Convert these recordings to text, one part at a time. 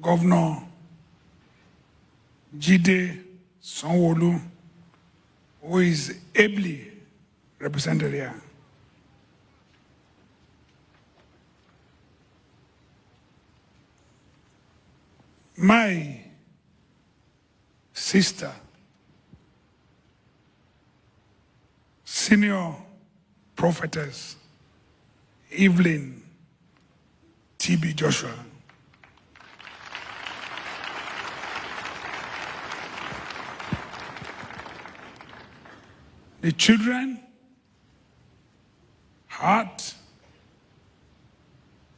Governor Jide Sanwo-Olu, who is ably represented here. My sister, senior prophetess, Evelyn T.B. Joshua. The children, Heart,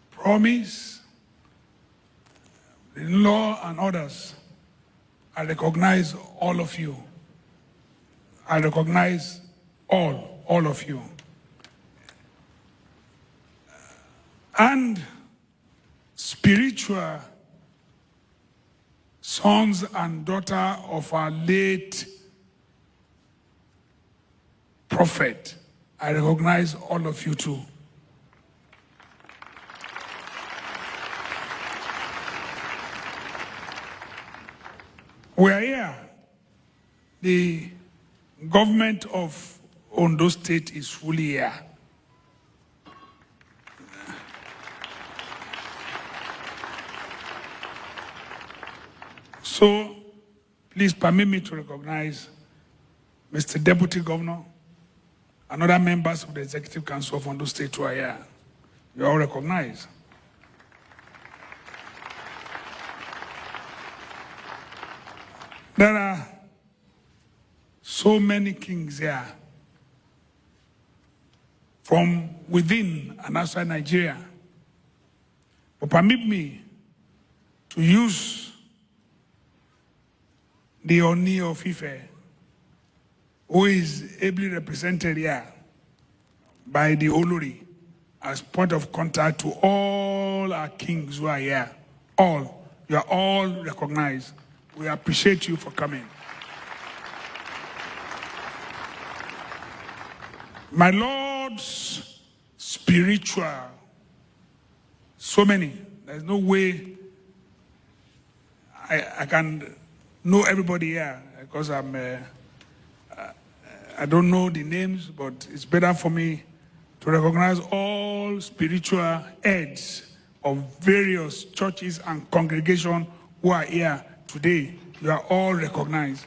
Promise, the in-law and others, I recognize all of you. I recognize all of you. And spiritual sons and daughters of our late prophet, I recognize all of you too. We are here. The government of Ondo State is fully here. So, please permit me to recognize Mr. Deputy Governor and other members of the Executive Council of Ondo State who are here. You all recognize. There are so many kings here from within and outside Nigeria. But permit me to use the Oni of Ife, who is ably represented here by the Olori, as point of contact to all our kings who are here. All, you are all recognized. We appreciate you for coming. My Lord's spiritual, so many. There's no way I can know everybody here because I don't know the names, but it's better for me to recognize all spiritual heads of various churches and congregations who are here today. You are all recognized.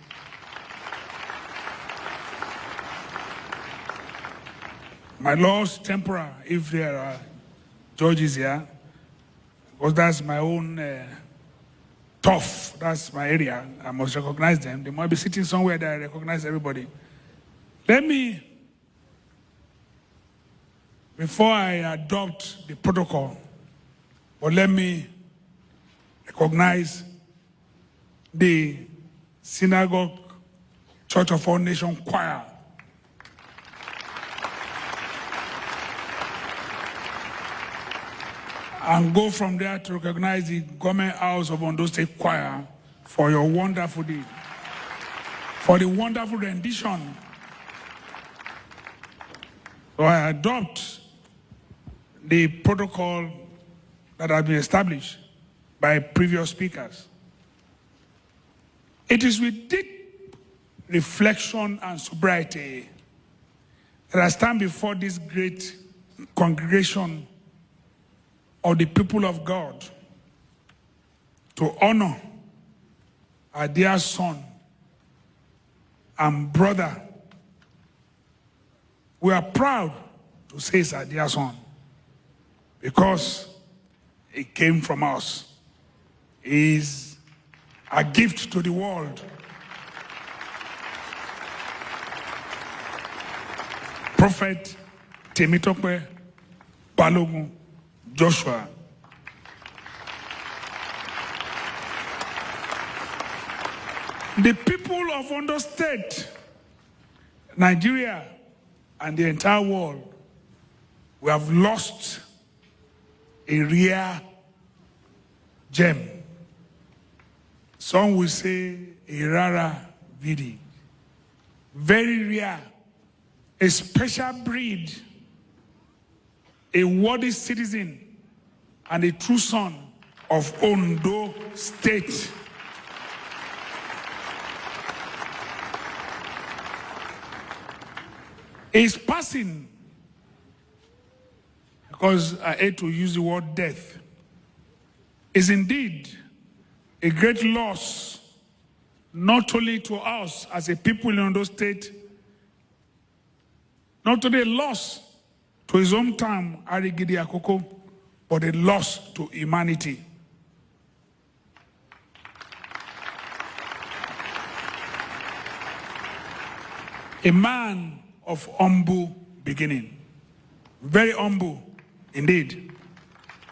My Lord's temporal, if there are judges here, because that's my own turf, that's my area, I must recognize them. They might be sitting somewhere that I recognize everybody. Let me, before I adopt the protocol, but let me recognize the Synagogue Church of All Nations Choir. And go from there to recognize the Government House of Ondo State Choir for your wonderful deed, for the wonderful rendition. So I adopt the protocol that has been established by previous speakers. It is with deep reflection and sobriety that I stand before this great congregation of the people of God to honor our dear son and brother. We are proud to say it's our dear son because it came from us. He is a gift to the world. Prophet Temitope Balogun Joshua. The people of Ondo State, Nigeria, and the entire world, we have lost a rare gem. Some will say a rara vidi. Very rare, a special breed, a worthy citizen, and a true son of Ondo State. Is passing, because I hate to use the word death, is indeed a great loss, not only to us as a people in Ondo State, not only a loss to his hometown, Arigidi Akoko, but a loss to humanity. A man of humble beginning, very humble indeed.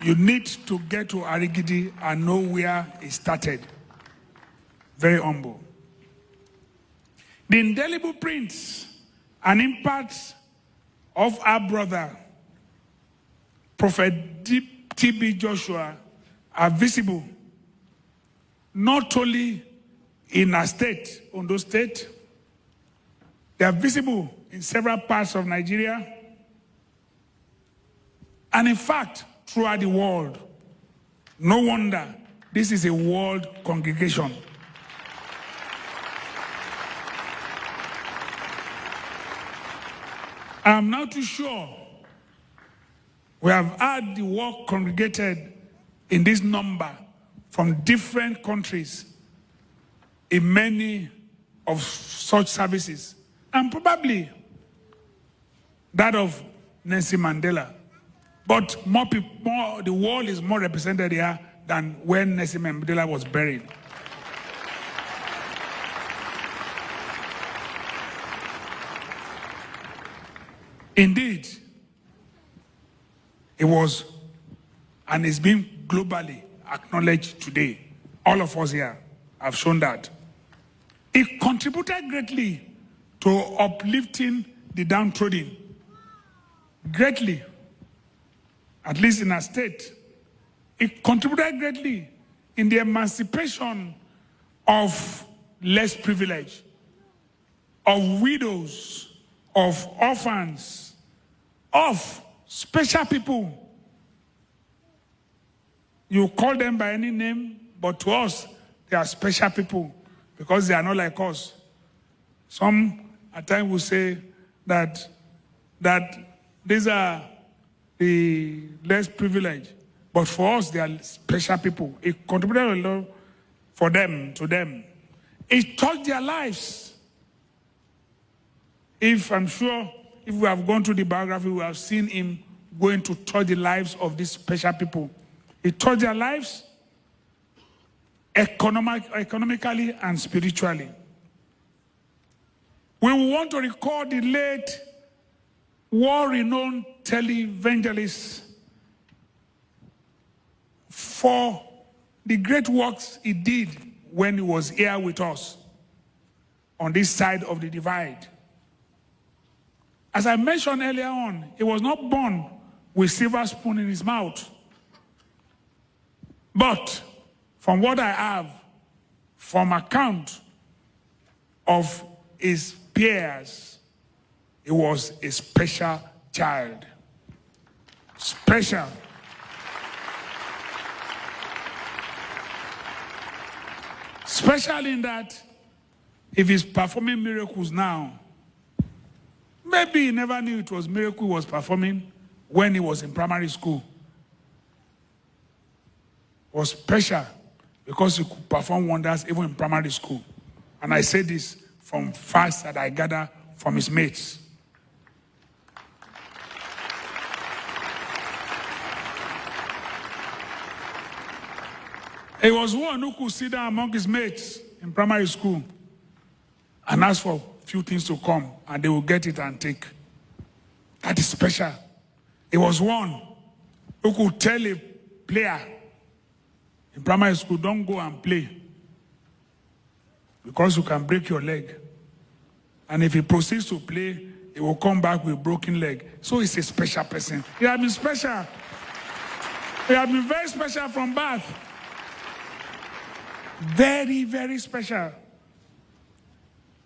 You need to get to Arigidi and know where it started. Very humble. The indelible prints and impacts of our brother, Prophet T.B. Joshua, are visible not only in our state, Ondo State, they are visible in several parts of Nigeria, and in fact, throughout the world. No wonder this is a world congregation. I am not too sure we have had the work congregated in this number from different countries in many of such services, and probably that of Nelson Mandela. But the world is more represented here than when Nelson Mandela was buried. Indeed, it was and is being globally acknowledged today. All of us here have shown that. It contributed greatly to uplifting the downtrodden. Greatly, at least in our state. It contributed greatly in the emancipation of less privileged, of widows, of orphans, of special people. You call them by any name, but to us, they are special people because they are not like us. Some at times will say that these are the less privileged, but for us, they are special people. It contributed a lot for them, to them. It touched their lives. I'm sure, if we have gone through the biography, we have seen him going to touch the lives of these special people. It touched their lives economically and spiritually. We want to record the late war-renowned televangelist for the great works he did when he was here with us on this side of the divide. As I mentioned earlier on, he was not born with a silver spoon in his mouth. But from what I have, from account of his peers, he was a special child. Special. Special in that if he's performing miracles now, maybe he never knew it was miracle he was performing when he was in primary school. It was special because he could perform wonders even in primary school. And I say this from facts that I gather from his mates. He was one who could sit down among his mates in primary school and ask for a few things to come, and they will get it and take. That is special. He was one who could tell a player in primary school, don't go and play because you can break your leg. And if he proceeds to play, he will come back with a broken leg. So he's a special person. He has been special. He has been very special from birth. Very, very special.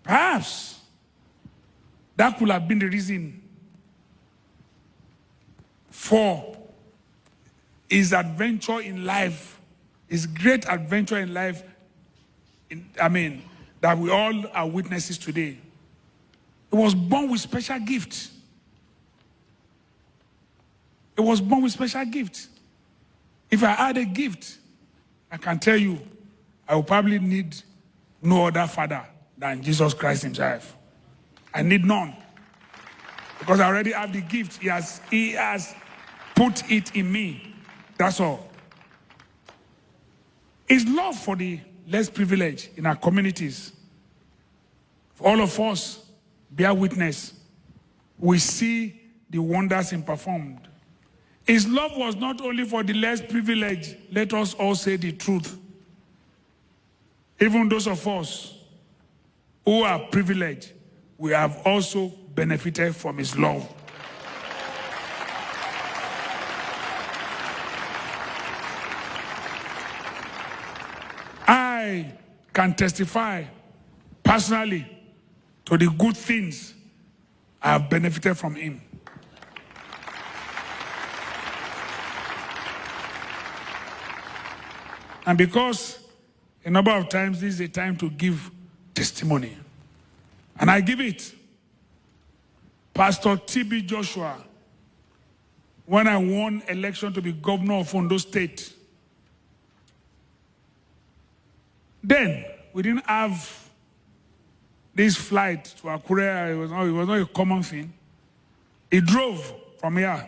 Perhaps that could have been the reason for his adventure in life his great adventure in life, that we all are witnesses today. He was born with special gifts. He was born with special gifts. If I had a gift, I can tell you, I will probably need no other father than Jesus Christ himself. I need none. Because I already have the gift. He has put it in me. That's all. His love for the less privileged in our communities, for all of us, bear witness. We see the wonders he performed. His love was not only for the less privileged. Let us all say the truth. Even those of us who are privileged, we have also benefited from his love. I can testify personally to the good things I have benefited from him. And because a number of times this is a time to give testimony, and I give it. Pastor T.B. Joshua, when I won election to be governor of Ondo State, then we didn't have this flight to Akure. It was not a common thing. He drove from here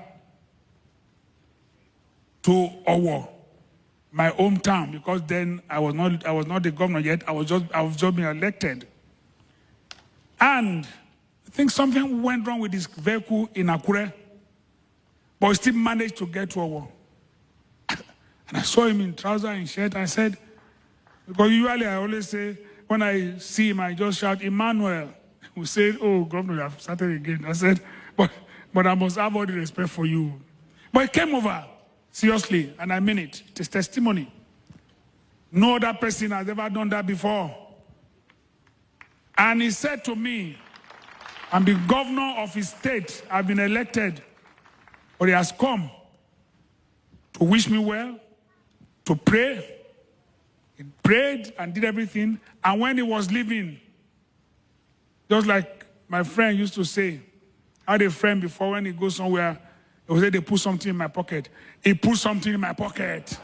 to Owo, my hometown, because then I was not the governor yet. I was just being elected. And I think something went wrong with his vehicle in Akure, but he still managed to get to Owo. And I saw him in trousers and shirt. I said, because usually I always say, when I see him, I just shout, Emmanuel. He said, oh, governor, you have started again. I said, but I must have all the respect for you. But he came over, seriously, and I mean it. It is testimony. No other person has ever done that before. And he said to me, I'm the governor of his state. I've been elected. But he has come to wish me well, to pray. He prayed and did everything. And when he was leaving, just like my friend used to say, I had a friend before, when he goes somewhere, he would say, they put something in my pocket. He put something in my pocket.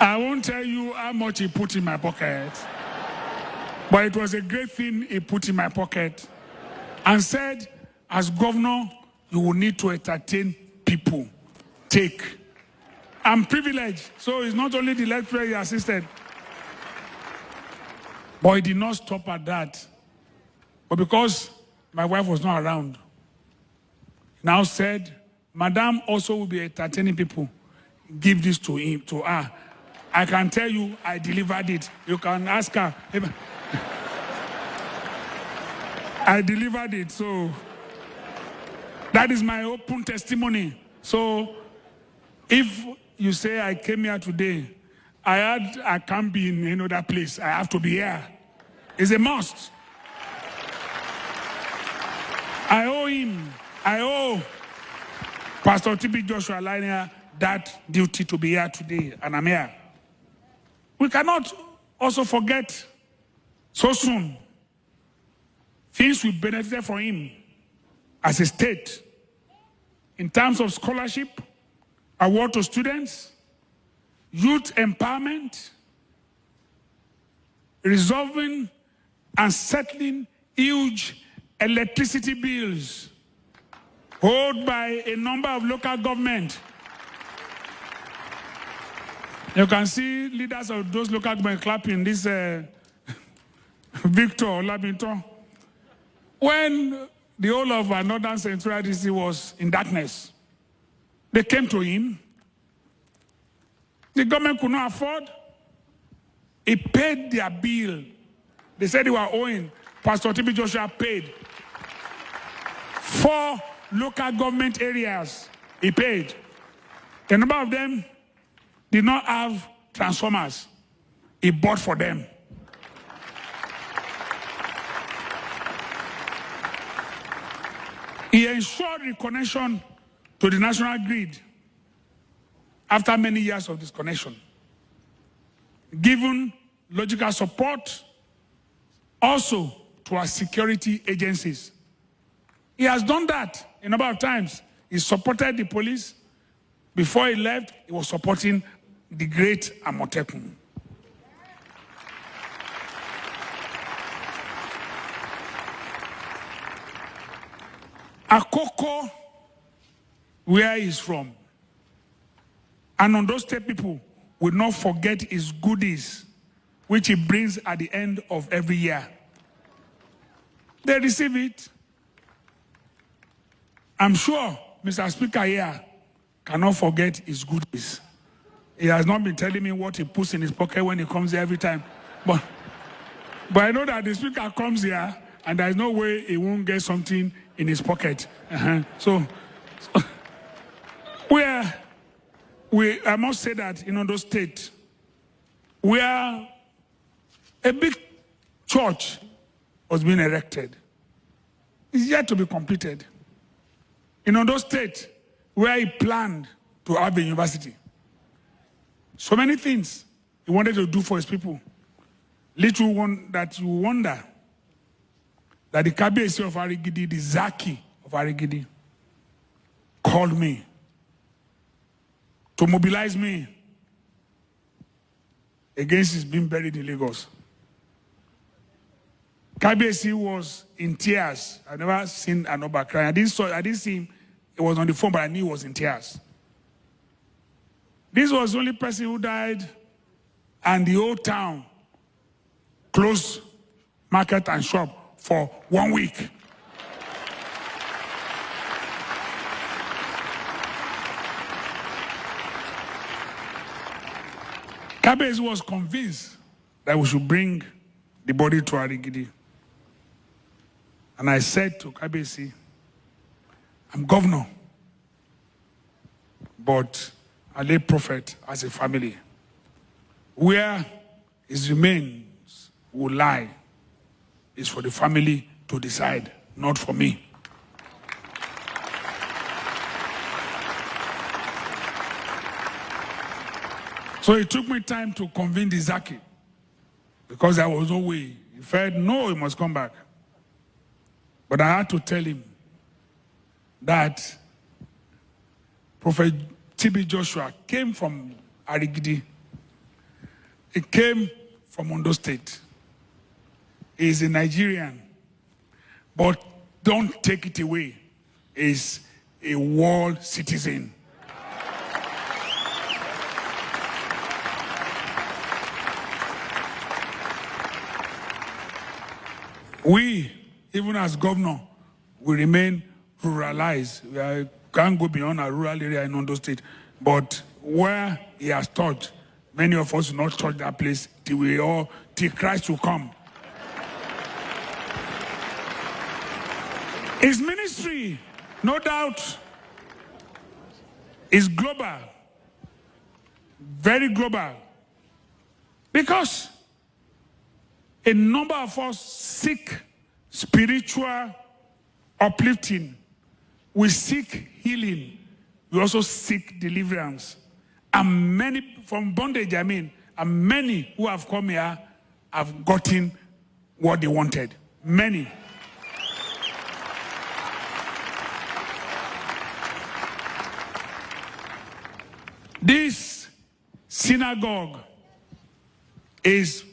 I won't tell you how much he put in my pocket. But it was a great thing he put in my pocket. And said, as governor, you will need to entertain people. Take. I'm privileged, so it's not only the lecturer he assisted. But he did not stop at that. But because my wife was not around, he now said, Madam also will be entertaining people. Give this to him, to her. I can tell you, I delivered it. You can ask her. I delivered it, so that is my open testimony. So if you say I came here today, I can't be in another place. I have to be here. It's a must. I owe Pastor T.B. Joshua Liner that duty to be here today, and I'm here. We cannot also forget so soon things we benefited from him as a state in terms of scholarship, award to students, youth empowerment, resolving and settling huge electricity bills owed by a number of local governments. You can see leaders of those local governments clapping this Victor Labinton. When the whole of our northern central DC was in darkness, they came to him. The government could not afford. He paid their bill. They said they were owing. Pastor T.B. Joshua paid. 4 local government areas he paid. A number of them did not have transformers. He bought for them. He ensured reconnection to the national grid after many years of disconnection, given logical support also to our security agencies. He has done that a number of times. He supported the police. Before he left, he was supporting the great Amotekun. Akoko, where he's from, and on those state people will not forget his goodies, which he brings at the end of every year. They receive it. I'm sure Mr. Speaker here cannot forget his goodies. He has not been telling me what he puts in his pocket when he comes here every time. But I know that the Speaker comes here and there's no way he won't get something in his pocket. So I must say that in Ondo State, where a big church was being erected, it's yet to be completed. In Ondo State, where he planned to have a university. So many things he wanted to do for his people. Little one that you wonder that the Kabiyesi of Arigidi, the Zaki of Arigidi, called me to mobilize me against his being buried in Lagos. Kabiyesi was in tears. I've never seen an Oba cry. I didn't see him. It was on the phone, but I knew he was in tears. This was the only person who died, and the whole town closed market and shop for 1 week. Kabiyesi was convinced that we should bring the body to Arigidi. And I said to Kabiyesi, I'm governor, but a lay prophet as a family. Where his remains will lie is for the family to decide, not for me. So it took me time to convince the Zaki, because there was no way. He felt, no, he must come back. But I had to tell him that Prophet TB Joshua came from Arigidi. He came from Ondo State. He is a Nigerian. But don't take it away. He is a world citizen. We, even as governor, will remain ruralized. We can't go beyond a rural area in Ondo State. But where he has taught, many of us will not touch that place till Christ will come. His ministry, no doubt, is global. Very global. Because a number of us seek spiritual uplifting. We seek healing. We also seek deliverance. And many, from bondage, and many who have come here have gotten what they wanted. Many. This synagogue is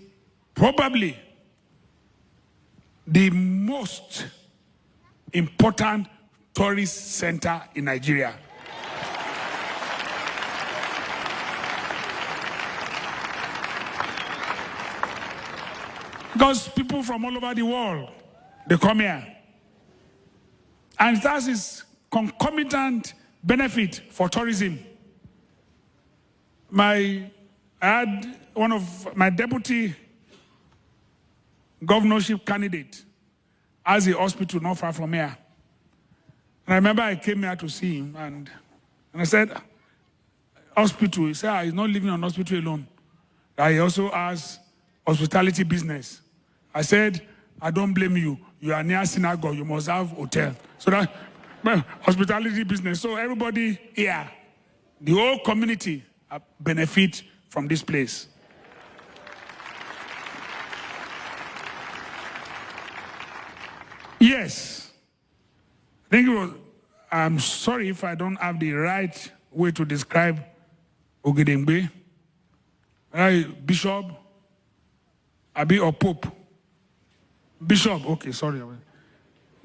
probably the most important tourist center in Nigeria. Because people from all over the world, they come here. And that is concomitant benefit for tourism. I had one of my deputy governorship candidate as a hospital not far from here. And I remember I came here to see him, and I said, hospital. He said, he's not living on hospital alone. That he also has hospitality business. I said, I don't blame you. You are near synagogue. You must have hotel. So hospitality business. So everybody here, the whole community benefit from this place. Yes. I think it was, I'm sorry if I don't have the right way to describe Ogedengbe. Bishop, Abi or Pope. Bishop, okay, sorry.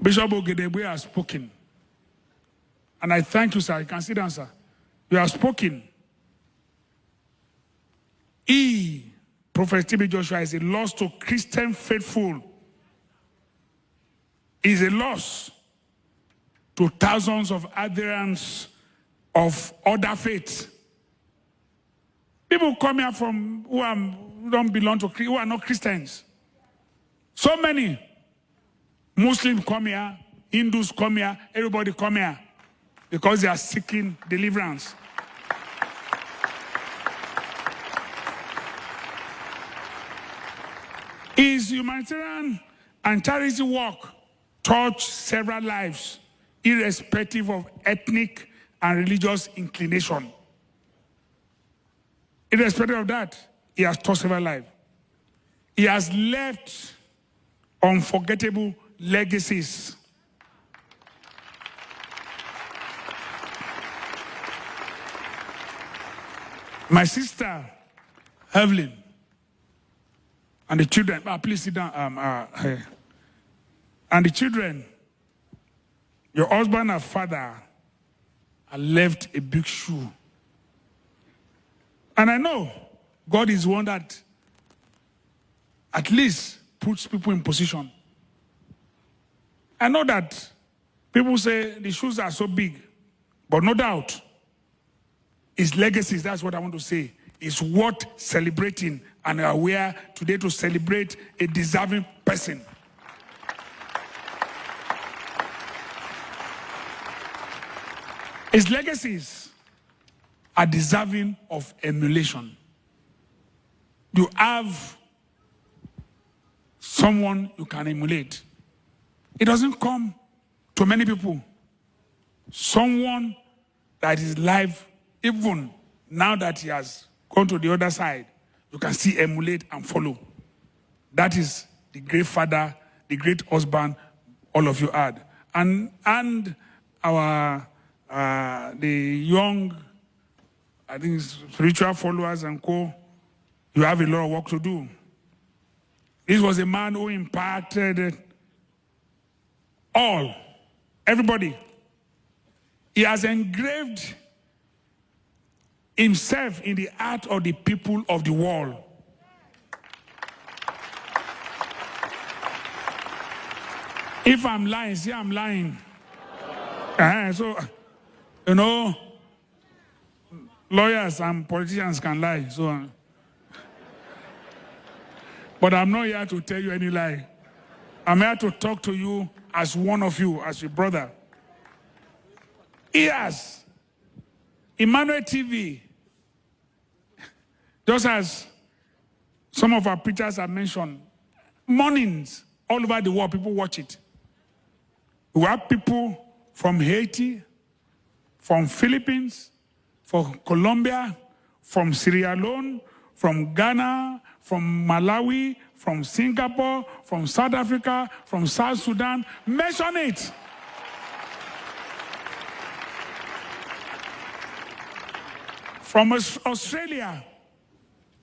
Bishop Ogedengbe has spoken. And I thank you, sir. You can sit down, sir. You have spoken. Prophet T.B. Joshua, is a loss to Christian faithful. Is a loss to thousands of adherents of other faiths. People come here from who don't belong to, who are not Christians. So many Muslims come here, Hindus come here, everybody come here because they are seeking deliverance. His humanitarian and charity work touched several lives, irrespective of ethnic and religious inclination. Irrespective of that, he has touched several lives. He has left unforgettable legacies. My sister, Evelyn, and the children, please sit down. And the children, your husband and father, have left a big shoe. And I know God is one that at least puts people in position. I know that people say the shoes are so big, but no doubt, his legacies, that's what I want to say, is worth celebrating, and we are today to celebrate a deserving person. His legacies are deserving of emulation. You have someone you can emulate. It doesn't come to many people. Someone that is live, even now that he has gone to the other side, you can see, emulate and follow. That is the great father, the great husband all of you had. And our the young, I think, spiritual followers and co, you have a lot of work to do. This was a man who impacted everybody. He has engraved himself in the heart of the people of the world. If I'm lying, see, I'm lying. So, you know, lawyers and politicians can lie. So, but I'm not here to tell you any lie. I'm here to talk to you as one of you, as your brother. Yes, Emmanuel TV, just as some of our preachers have mentioned, mornings all over the world, people watch it. We have people from Haiti, from Philippines, from Colombia, from Sierra Leone, from Ghana, from Malawi, from Singapore, from South Africa, from South Sudan. Mention it. From Australia.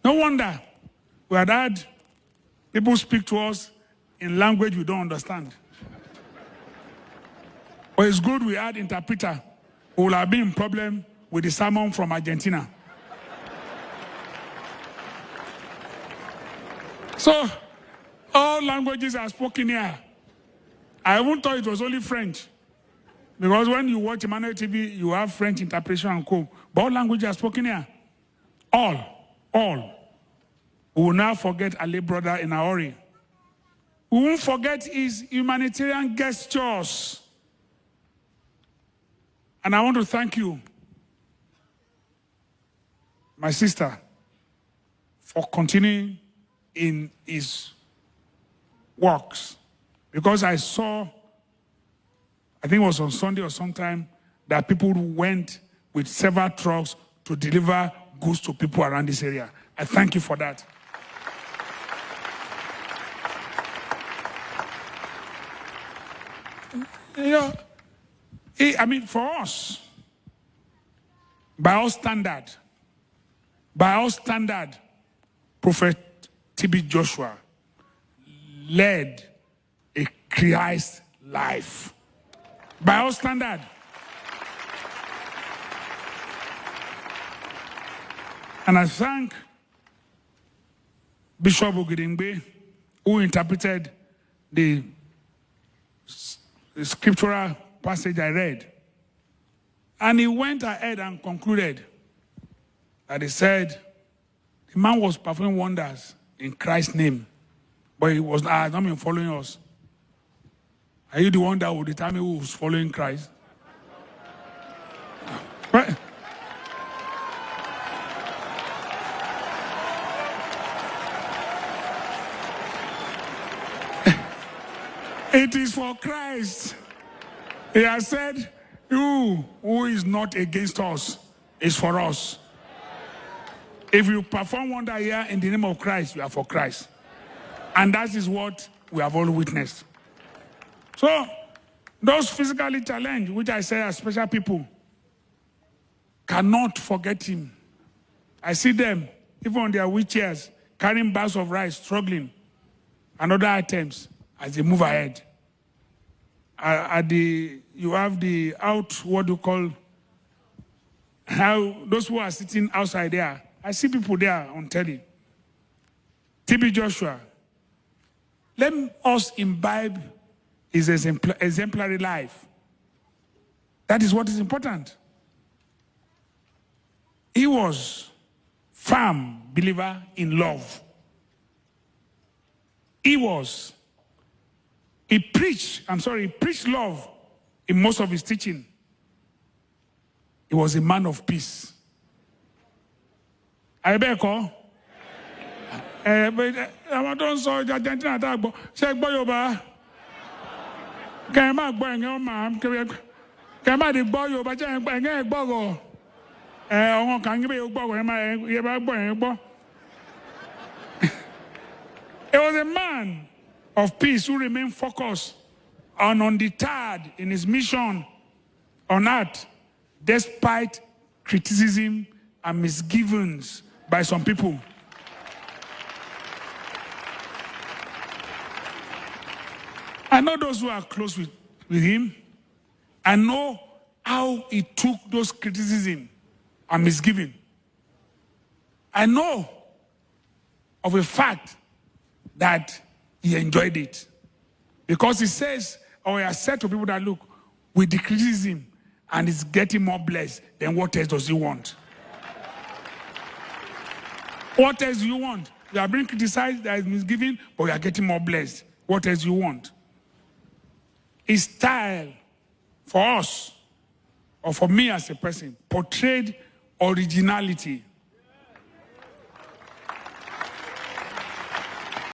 No wonder we had people speak to us in language we don't understand. But it's good we had interpreter who will have been in problem with the sermon from Argentina. So, all languages are spoken here. I even thought it was only French. Because when you watch Emmanuel TV, you have French interpretation and co. But all languages are spoken here. All. We will not forget Ali brother in a hurry. We won't forget his humanitarian gestures. And I want to thank you, my sister, for continuing in his works. Because I saw I think it was on Sunday or sometime, that people went with several trucks to deliver goods to people around this area. I thank you for that. You know, I mean, for us, by our standard, Prophet T.B. Joshua led a Christ life. By our standard. And I thank Bishop Ogedengbe, who interpreted the scriptural passage I read. And he went ahead and concluded that he said, the man was performing wonders in Christ's name, but he was not been following us. Are you the one that will determine who is following Christ? Right? It is for Christ. He has said, you who is not against us is for us. If you perform wonder here in the name of Christ, you are for Christ. And that is what we have all witnessed. So, those physically challenged, which I say are special people, cannot forget him. I see them, even on their wheelchairs, carrying bags of rice, struggling, and other items as they move ahead. You have the what do you call, how those who are sitting outside there, I see people there on telly. T.B. Joshua, let us imbibe his exemplary life. That is what is important. He was firm believer in love. He preached love in most of his teaching. He was a man of peace. I beg you. I don't saw Argentina attack, but say Boyoba. Can I buy your mom? Can I buy your but I can't borrow? I can't give you a borrow. He was a man of peace who remained focused and undeterred in his mission on earth, despite criticism and misgivings by some people. I know those who are close with him. I know how he took those criticism and misgiving. I know of a fact that he enjoyed it. Because he says, or he has said to people that, look, with the criticism and it's getting more blessed, then what else does he want? What else do you want? You are being criticized, there is misgiving, but you are getting more blessed. What else do you want? His style for us, or for me as a person, portrayed originality.